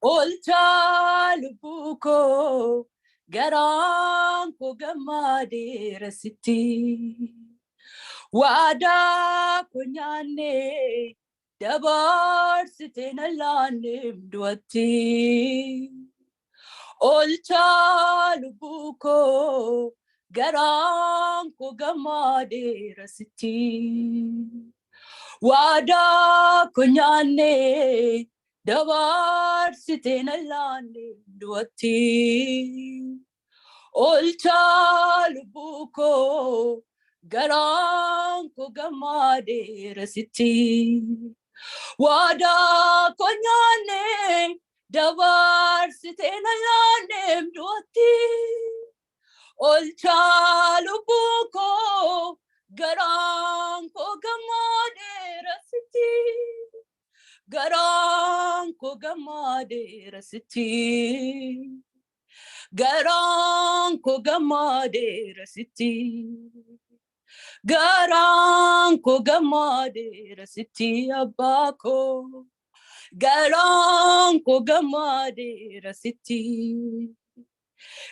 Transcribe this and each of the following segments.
Olcha lubuko garanko gamade rasiti wada kunyane dabar sitena lanim duati Olcha lubuko garanko gamade rasiti wada kunyane dabar sitena lanim duati Olcha lubuko garanko gamade rasiti wada konyane dabar sitena lanem duati Olcha lubuko garanko gamade rasiti garanko gamade rasiti Garanko gamade rasiti Garanko gamade rasiti abako Garanko gamade rasiti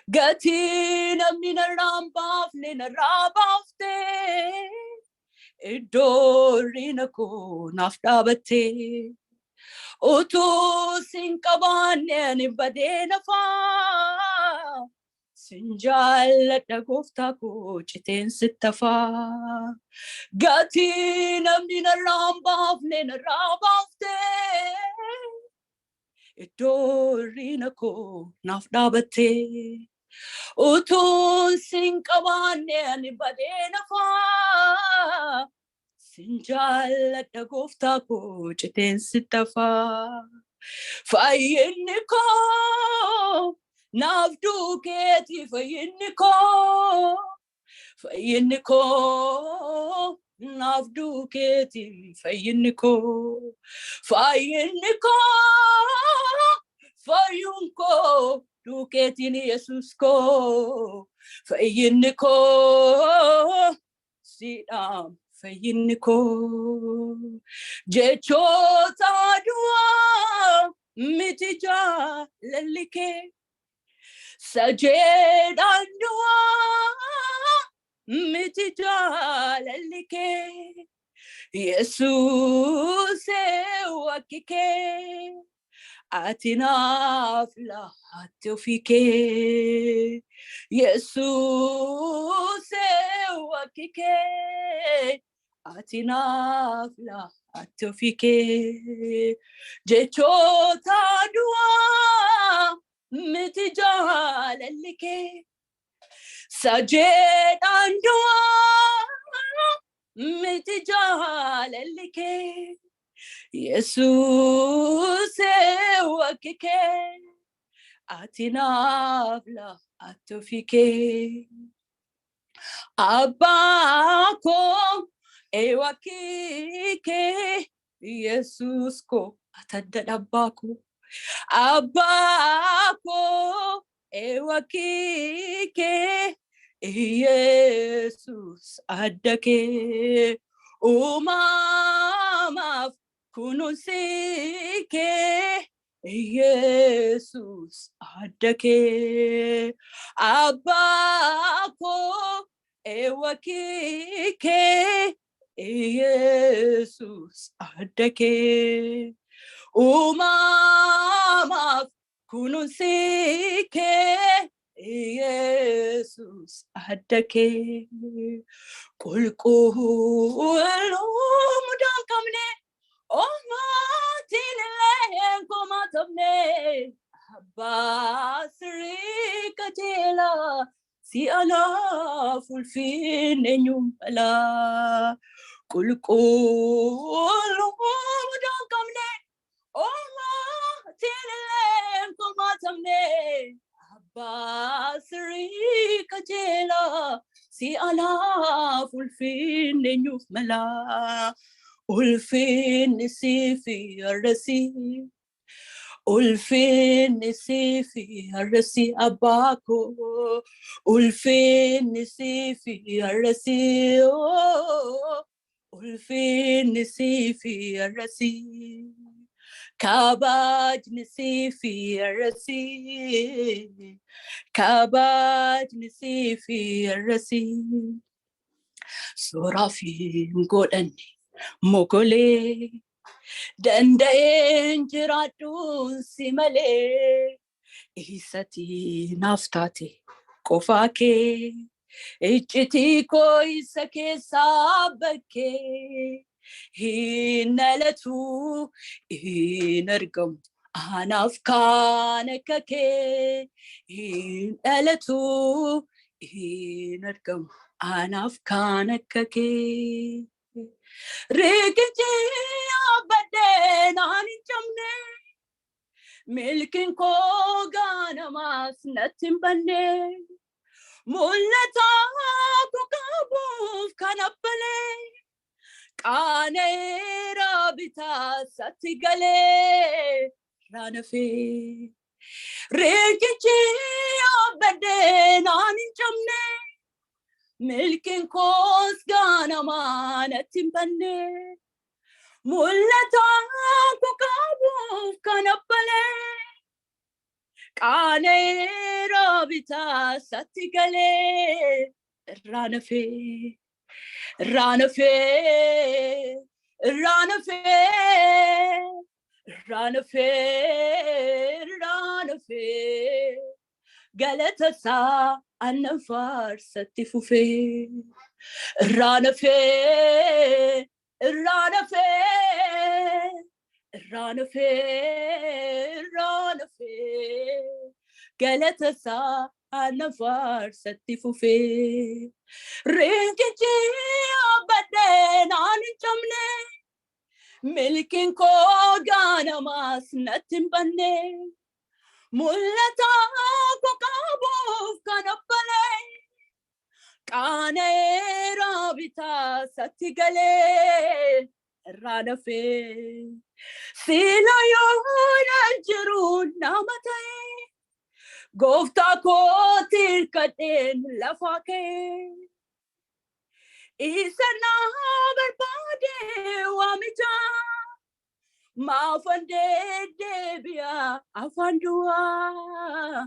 Gatina mina rambaf nina rabafte Idorina ko naftabate Oto sinkabane ni badena fa Sinjal dagofta ko chitin sitafa Gatina mina rambaf nina rabafte Idorina ko nafdabate Oto sinkabane ni badena fa Sinjal dagofta ko chitin sitafa Fayiniko Nafdu keti fayiniko Fayiniko Nafdu keti fayiniko Fayiniko Fayunko Duketi ni Yesusko Fayiniko Sidam Fayiniko Jechota dua mitija lelike Sajedan dua mitija lelike Jesus wakike atinafla atofike Jesus wakike atinafla atofike jechota dua mitija lelike sajedan dua mitija lelike Jesus wakike atinafla atofike abako ewakike Jesus ko atadabako abako ewakike Jesus adake umama kunusike Jesus adake abako ewakike Jesus adake umama kunusike Jesus adake kulkulu mudan kamne Omatinele komatamne Basri katela si ala fulfin enyumpala kulkulu mudan kamne Omatinele komatamne Basri katela si ala fulfin enyumpala Ulfin nisifi arasi Ulfin nisifi arasi abako Ulfin nisifi arasi Ulfin nisifi arasi kabaj nisifi arasi kabaj nisifi arasi surafim godani mogole danda'een jiraadhu simale isati naftati qofaa kee iccitii koo isa keessaa bakkee hin dhalatu hin argamu anaaf kan akka kee hin dhalatu hin argamu anaaf kan akka kee riqichi abadee naan hin cabne milkin koo ganamaas natti hin banne mul'ata koo qabuuf kan abbalee qaneera bitaa satti galee raanafee riqichi abadee naan hin cabne milkin koos ganamaa natti hin banne mul'ata koo qabuuf kan abbalee qaneera bitaa satti galee raanafee raanafee raanafee raanafee raanafee galatasaa annan faarsatti fufee raanafee raanafee raanafee raanafee galatasaa annan faarsatti fufee riqichi abadee naan hin cabne milkin koo ganamaas natti hin banne mul'ata koo qabuuf kan abbalee qaneera bitaa satti galee raanafee sila yoo jiru nama ta'e gooftaa kootiin kadheen lafaa kee isa naa barbaade waamichaa maafan deebi'a afaan du'aa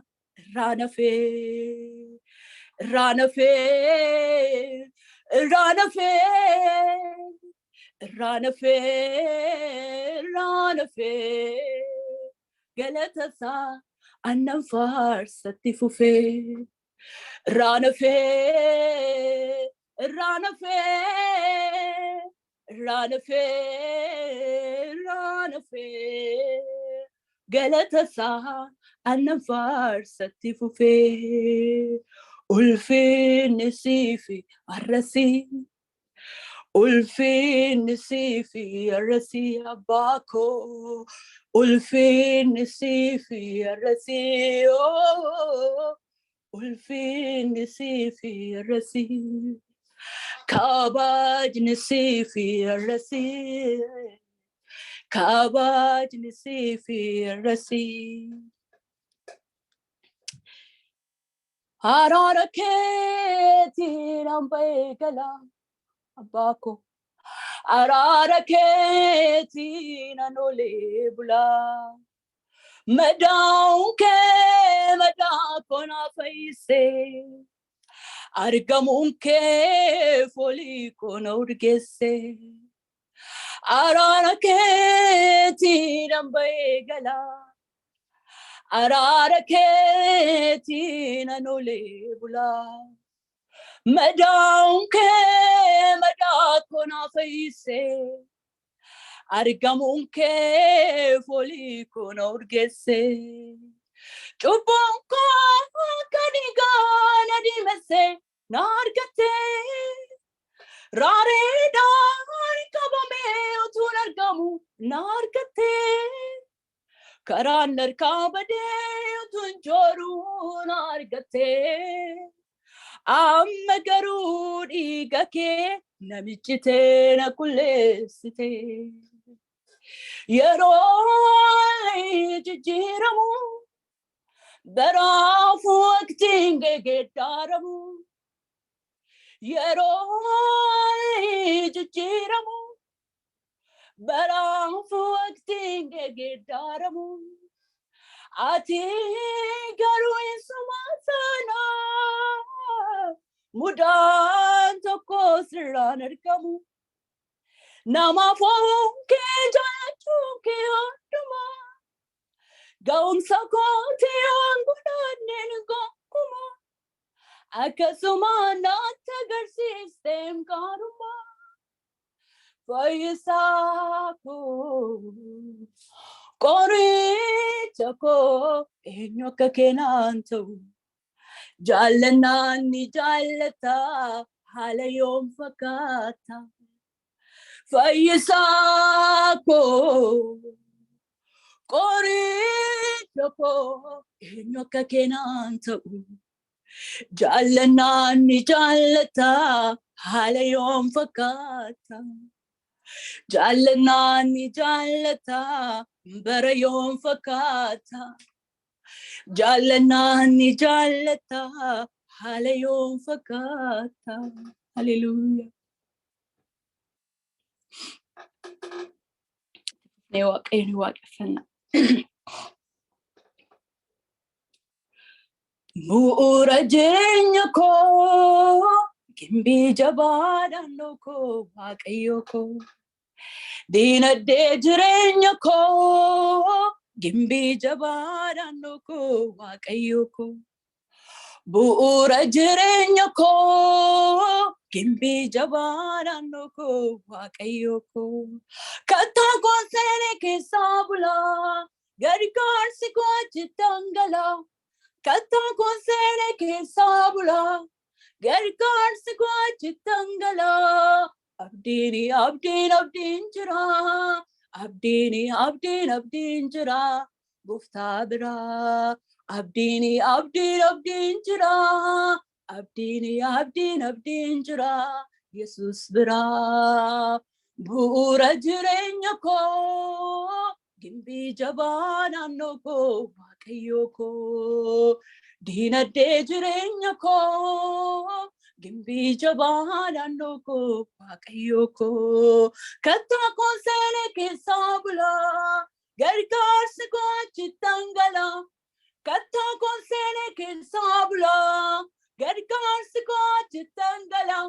raanafee raanafee raanafee raanafee raanafee galatasaa annan faarsatti fufee raanafee raanafee raanafee raanafee galatasaa annan faarsatti fufee ulfinni siifi arrasii ulfinni siifi arrasii abbaa koo ulfinni siifi arrasii ulfinni siifi arrasii kabajni siifi arrasii kabajni siifi arrasii araara keetiin hamba'ee gala abbaa koo araara keetiin an olee bulaa madaa'uun kee madaa koo naa fayyisee argamuun kee foolii koo na urgeesse araara keetiin hamba'ee gala araara keetiin an olee bulaa madaa'uun kee madaa koo naa fayyisee argamuun kee foolii koo na urgeesse cubbuun koo akka dhiigaa na diimesse na argatte raareedhaan qabamee utuun argamu na argatte karaan harkaa badee utuun jooruu na argatte amma garuu dhiiga kee na miccitee na qulleessite yeroo jijjiiramu baraaf waqtiin geeddaaramu yeroo jijjiiramu Baraaf waqtiin geggeeddaaramu ati garuu eessuma sana mudaan tokko sirraan argamu namaaf waan kee jaallachuun kee hundumaa ga'umsa kootii waan godhanneen gonkumaa akkasuma naatti agarsiisteen gaarummaa fayyisaa koo qoricha koo eenyu akka keenaan ta'u jaallannaan ni jaallata haala yoom fakkaata fayyisaa koo qoricha koo eenyu akka keenaan ta'u jaallannaan ni jaallata haala yoom fakkaata jaallannaan ni jaallata bara yoom fakkaata jaallannaan ni jaallata haala yoom fakkaata. Hallelujah. Ne waaqayyo waaqeffanna. Bu'uura jireenya koo gimbii jabaadhaan koo waaqayyo koo diinagdee jireenya koo gimbii jabaadhaan koo waaqayyo koo bu'uura jireenya koo gimbii jabaadhaan koo waaqayyo koo kattaa koo seenee keessaa bulaa gargaarsi koo achitti dhangalaa kattaa koo seenee keessaa bulaa gargaarsi koo achitti dhangalaa abdiin jira abdiin jira gooftaa biraa abdiin jira abdiin jira Yesus biraa bu'uura jireenya koo gimbii jabaadhaan koo waaqayyo koo diinagdee jireenya koo gimbii jabaadhaan koo waaqayyo koo kattaa koo seenee keessaa bulaa gargaarsi koo achitti dhangalaa kattaa koo seenee keessaa bulaa gargaarsi koo achitti dhangalaa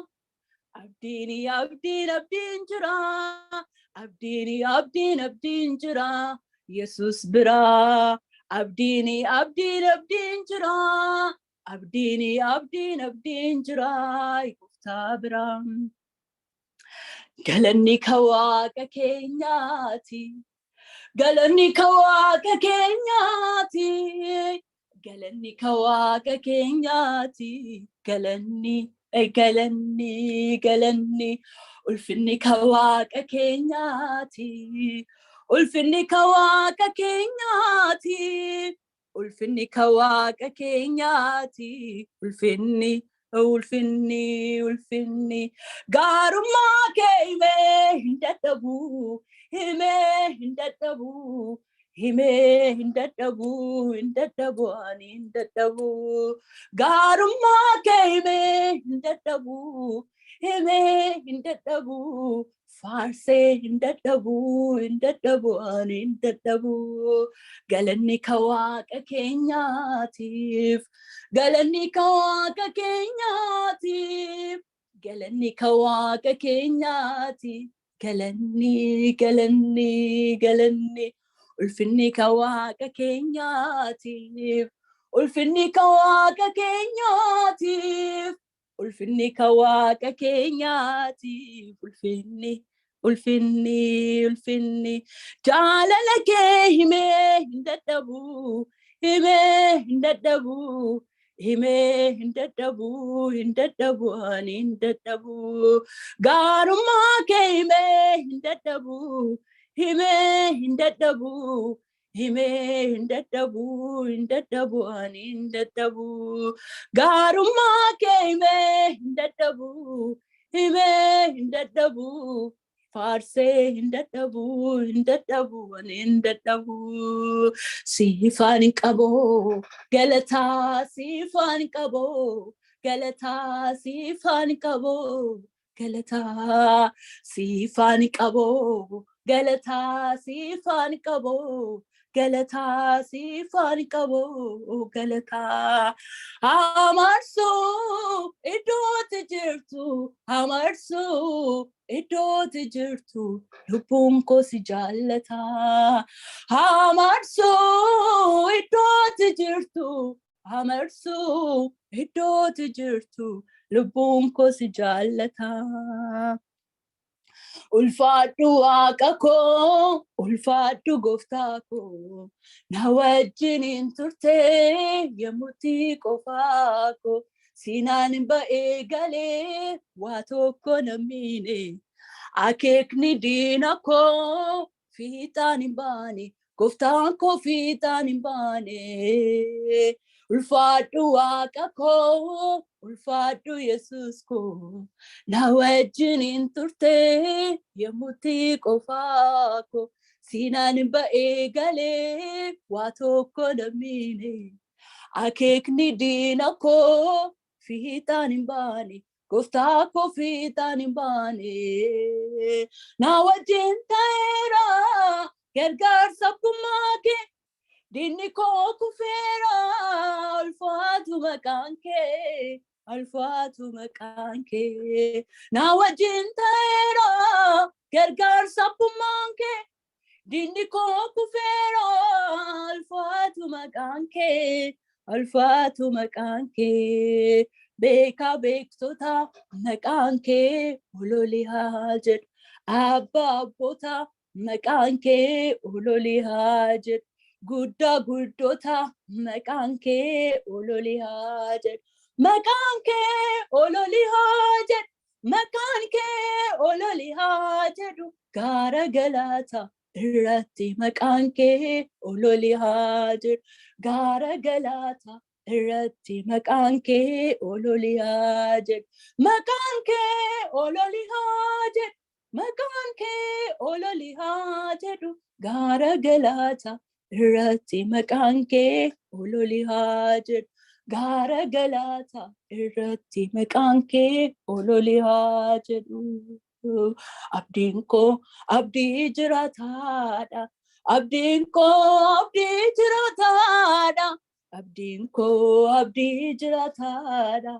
abdiin jira abdiin jira Yesus biraa abdiin jira abdiin jira gooftaa biraa galanni ka waaqa keenyaati galanni ka waaqa keenyaati galanni ka waaqa keenyaati galanni ulfinni ka waaqa keenyaati ulfinni ka waaqa keenyaati ulfinni ka waaqa keenyaati ulfinni gaarummaa kee himee hin dadhabu ani hin dadhabu gaarummaa kee himee hin dadhabu faarsee hin dadhabu ani hin dadhabu galanni ka waaqa keenyaatiif galanni ka waaqa keenyaatiif galanni ka waaqa keenyaatiif galanni ulfinni ka waaqa keenyaatiif ulfinni ka waaqa keenyaatiif ulfinni ka waaqa keenyaatiif ulfinni jaalala kee himee hin dadhabu ani hin dadhabu gaarummaa kee himee hin dadhabu ani hin dadhabu gaarummaa kee himee hin dadhabu faarsee hin dadhabu ani hin dadhabu siifaan qabo galataa siifaan qabo galataa siifaan qabo galataa siifaan qabu galataa siifaan qabu galataa amarsuu iddootti jirtu amarsuu iddootti jirtu lubbuun koo si jaallataa amarsuu iddootti jirtu amarsuu iddootti jirtu lubbuun koo si jaallataa ulfaadhu waaqa koo ulfaadhu gooftaa koo na wajjiniin turte yemmutti qofaa koo sinaan ba'ee galee waa tokko namine akeekni diina koo fiixaan hin baane gooftaan koo fiixaan hin baane ulfaadhu waaqa koo ulfaadhu yesus koo na wajjiniin turte yemmutti qofaa koo sinaan ba'ee galee waa tokko namine akeekni diina koo fiixaan hin baane gooftaa koo fiixaan hin baane na wajjin ta'eera gargaarsa kummaa kee diinni koo kufeera ulfaatu maqaan kee ulfaatu maqaan kee na wajjin ta'eera gargaarsa kummaa kee diinni koo kufeera ulfaatu maqaan kee ulfaatu maqaan kee beekaa beektota maqaan kee ololihaa jedhu abbaa abboota maqaan kee ololihaa jedhu guddaa guddoota maqaan kee ololihaa jedhu maqaan kee ololihaa jedhu maqaan kee ololihaa jedhu gaara galaata irratti maqaan kee ololihaa jedhu gaara galaata irratti maqaan kee ololihaa jedhu maqaan kee ololihaa jedhu maqaan kee ololihaa jedhu gaara galaata irratti maqaan kee ololihaa jedhu gaara galaata irratti maqaan kee ololihaa jedhu abdiin koo abdii jiraataadha abdiin koo abdii jiraataadha abdiin koo abdii jiraataadha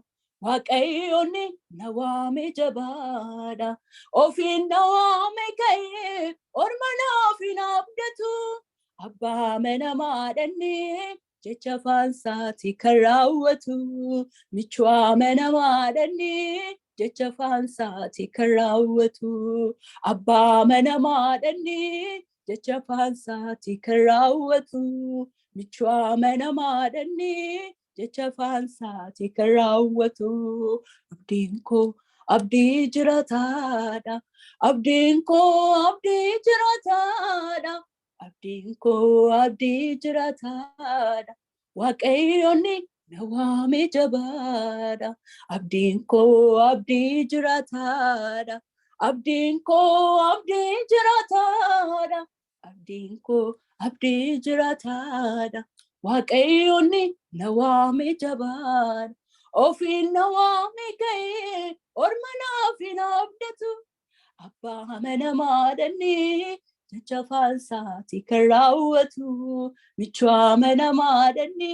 waaqayyoonni na waame jabaadha ofiin na waame ka'ee orma naaf hin abdatu abbaa manamaadhanne jecha faansaati kan raawwatu michuu manamaadhanne jecha faansaati kan raawwatu abbaa manamaadhanne jecha faansaati kan raawwatu michuu manamaadhanne jecha faansaati kan raawwatu abdiin koo abdii jiraataadha abdiin koo abdii jiraataadha abdiin koo abdii jiraataadha waaqayyoonni na waame jabaadha abdiin koo abdii jiraataadha abdiin koo abdii jiraataadha abdiin koo abdii jiraataadha waaqayyoonni na waame jabaadha ofiin na waame ka'ee orma naaf hin abdatu abbaa manamaadhanne jecha faansaati kan raawwatu michuu manamaadhanne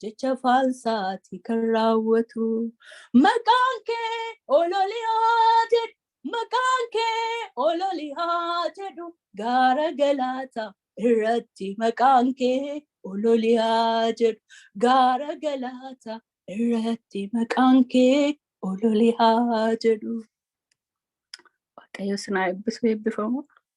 jecha faansaati kan raawwatu maqaan kee ololihaa jedhu maqaan kee ololihaa jedhu gaara galaata irratti maqaan kee ololihaa jedhu gaara galaata irratti maqaan kee ololihaa jedhu waaqayyo sinaa eebbisu eebbifamu